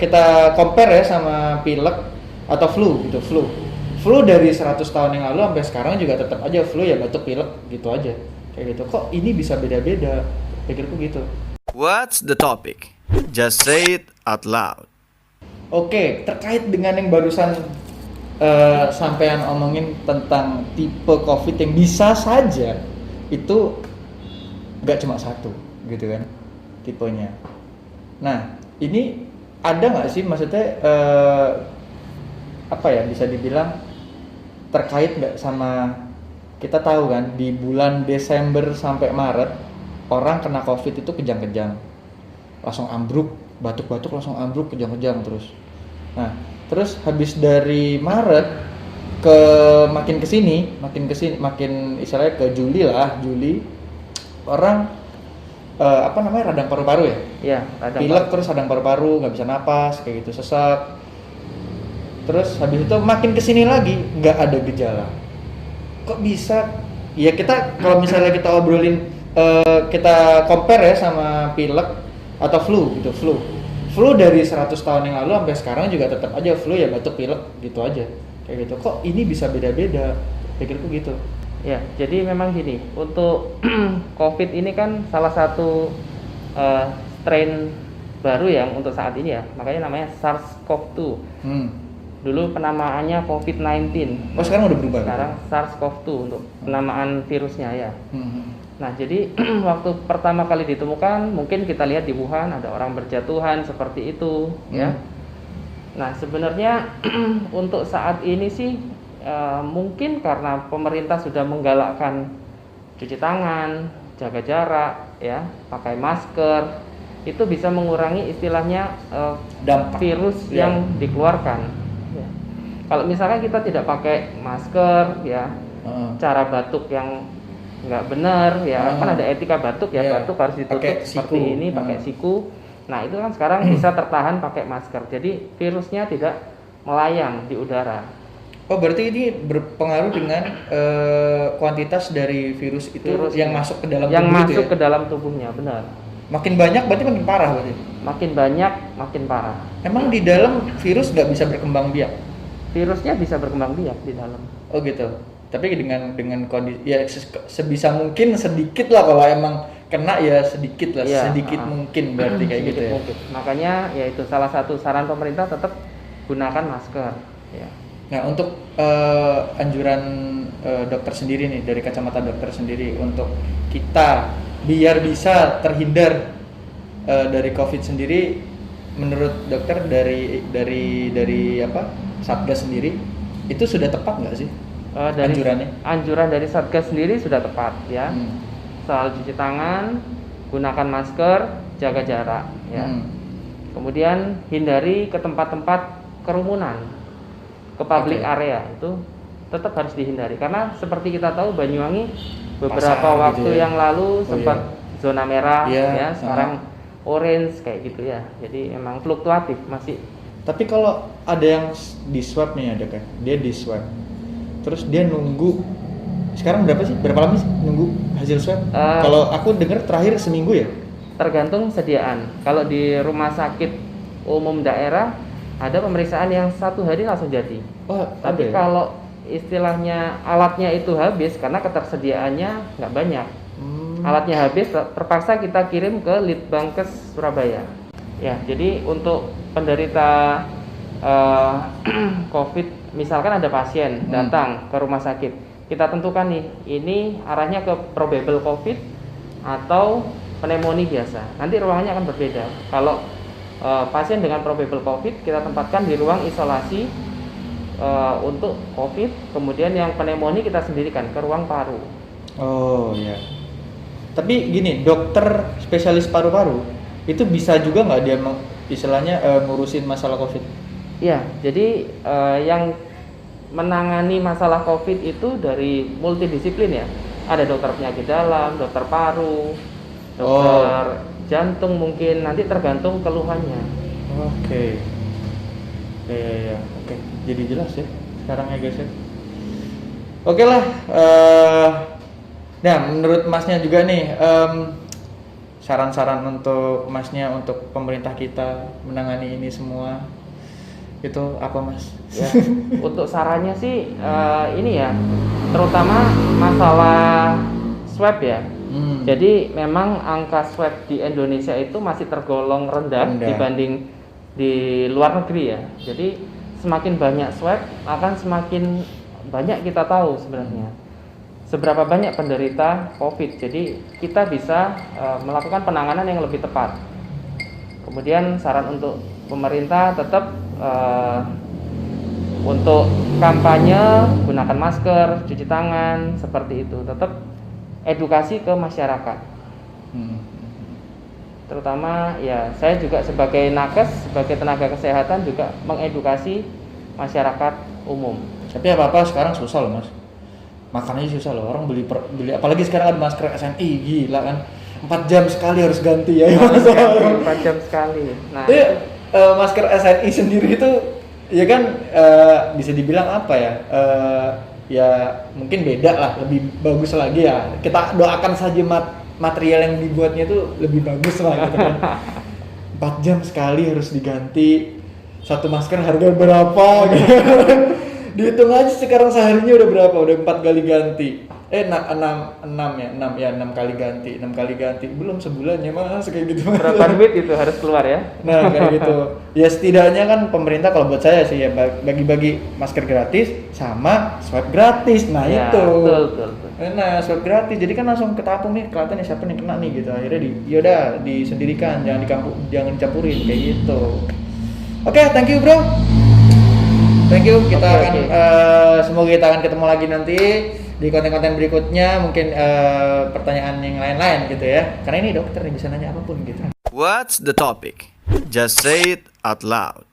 kita compare ya sama pilek atau flu gitu, flu dari 100 tahun yang lalu sampai sekarang juga tetap aja flu ya, batuk pilek gitu aja kayak gitu. Kok ini bisa beda-beda, pikirku gitu. What's the topic? Just say it out loud. Oke, terkait dengan yang barusan sampean omongin tentang tipe COVID yang bisa saja itu nggak cuma satu gitu kan tipenya. Nah, ini ada nggak sih maksudnya apa ya, bisa dibilang terkait nggak sama, kita tahu kan di bulan Desember sampai Maret orang kena COVID itu kejang-kejang, langsung ambruk, batuk-batuk langsung ambruk kejang-kejang terus. Nah, terus habis dari Maret ke makin kesini, makin istilahnya ke Juli orang apa namanya, radang paru-paru ya? Iya, radang Pilek terus radang paru-paru, nggak bisa napas kayak gitu, sesak. Terus habis itu makin kesini lagi nggak ada gejala. Kok bisa? Ya kita kalau misalnya kita obrolin kita compare ya sama pilek atau flu gitu, flu dari 100 tahun yang lalu sampai sekarang juga tetap aja flu ya, batuk pilek gitu aja kayak gitu. Kok ini bisa beda-beda, pikirku gitu. Ya, jadi memang gini, untuk COVID ini kan salah satu strain baru yang untuk saat ini ya, makanya namanya SARS-CoV-2. Dulu penamaannya COVID-19. Oh, sekarang udah berubah? Sekarang SARS-CoV-2 untuk penamaan virusnya ya. Nah, jadi waktu pertama kali ditemukan, mungkin kita lihat di Wuhan ada orang berjatuhan seperti itu, ya. Nah, sebenarnya untuk saat ini sih mungkin karena pemerintah sudah menggalakkan cuci tangan, jaga jarak, ya, pakai masker, itu bisa mengurangi istilahnya dampak virus yang dikeluarkan. Ya. Kalau misalnya kita tidak pakai masker, ya, cara batuk yang nggak benar, ya, kan ada etika batuk ya, batuk harus ditutup seperti ini, pakai siku. Nah, itu kan sekarang bisa tertahan pakai masker, jadi virusnya tidak melayang di udara. Oh, berarti ini berpengaruh dengan kuantitas dari virus itu yang masuk ke dalam tubuh, yang masuk ya? ke dalam tubuhnya, benar. Makin banyak berarti makin parah berarti? Makin banyak, makin parah. Emang di dalam virus nggak bisa berkembang biak? Virusnya bisa berkembang biak di dalam. Oh gitu. Tapi dengan kondisi ya sebisa mungkin sedikit lah, kalau emang kena ya sedikit lah, ya, sedikit mungkin berarti kayak gitu ya. Mungkin. Makanya ya itu salah satu saran pemerintah, tetap gunakan masker. Ya. Nah, untuk anjuran dokter sendiri nih, dari kacamata dokter sendiri, untuk kita biar bisa terhindar dari COVID sendiri, menurut dokter dari apa, Satgas sendiri itu sudah tepat nggak sih? Anjuran dari Satgas sendiri sudah tepat ya. Soal cuci tangan, gunakan masker, jaga jarak ya. Kemudian hindari ke tempat-tempat kerumunan, ke public area itu tetap harus dihindari, karena seperti kita tahu Banyuwangi beberapa waktu gitu ya, yang lalu sempat zona merah ya, sekarang orange kayak gitu ya. Jadi memang fluktuatif masih. Tapi kalau ada yang di swab nih, ada kan, dia di swab terus dia nunggu, sekarang berapa lama sih nunggu hasil swab? Kalau aku dengar terakhir seminggu ya? Tergantung sediaan. Kalau di rumah sakit umum daerah ada pemeriksaan yang 1 hari langsung jadi. Tapi kalau istilahnya alatnya itu habis karena ketersediaannya nggak banyak, alatnya habis, terpaksa kita kirim ke Litbangkes Surabaya. Ya, jadi untuk penderita COVID, misalkan ada pasien datang ke rumah sakit, kita tentukan nih, ini arahnya ke probable COVID atau pneumonia biasa. Nanti ruangannya akan berbeda. Kalau pasien dengan probable COVID, kita tempatkan di ruang isolasi untuk COVID. Kemudian yang pneumonia kita sendirikan ke ruang paru. Oh ya. Tapi gini, dokter spesialis paru-paru itu bisa juga nggak dia istilahnya ngurusin masalah COVID? Iya, jadi yang menangani masalah COVID itu dari multidisiplin ya. Ada dokter penyakit dalam, dokter paru, dokter jantung mungkin, nanti tergantung keluhannya. Oke. Oke. Jadi jelas ya sekarang ya guys ya. Oke lah. Nah, menurut masnya juga nih, saran-saran untuk Masnya untuk pemerintah kita menangani ini semua itu apa Mas? Ya, untuk sarannya sih ini ya, terutama masalah swab ya. Jadi memang angka swab di Indonesia itu masih tergolong rendah dibanding di luar negeri ya. Jadi semakin banyak swab akan semakin banyak kita tahu sebenarnya seberapa banyak penderita COVID. Jadi kita bisa melakukan penanganan yang lebih tepat. Kemudian saran untuk pemerintah tetap untuk kampanye gunakan masker, cuci tangan, seperti itu. Tetap edukasi ke masyarakat. Terutama ya saya juga sebagai nakes, sebagai tenaga kesehatan juga mengedukasi masyarakat umum. Tapi apa-apa sekarang susah loh Mas. Makan aja susah loh, orang beli apalagi sekarang ada masker SNI, gila kan 4 jam sekali harus ganti ya. 4 jam sekali. Nah, itu masker SNI sendiri itu ya kan bisa dibilang apa ya, ya mungkin beda lah, lebih bagus lagi ya. Kita doakan saja material yang dibuatnya itu lebih bagus lah gitu kan. 4 jam sekali harus diganti, satu masker harga berapa gitu. Dihitung aja sekarang seharinya udah berapa, udah 4 kali ganti. 6 kali ganti, 6 kali ganti. Belum sebulannya Mas kayak gitu. berapa duit itu harus keluar ya? Nah, kayak gitu. Ya setidaknya kan pemerintah kalau buat saya sih ya bagi-bagi masker gratis sama swab gratis. Nah, Ya, itu. betul. Nah, swab gratis. Jadi kan langsung ketapung nih, kelihatan nih siapa nih kena nih gitu. Akhirnya yaudah disendirikan, jangan dicampurin kayak gitu. Oke, thank you, Bro. Thank you. Kita akan semoga kita akan ketemu lagi nanti di konten-konten berikutnya, mungkin pertanyaan yang lain-lain gitu ya. Karena ini dokter nih bisa nanya apapun gitu. What's the topic? Just say it out loud.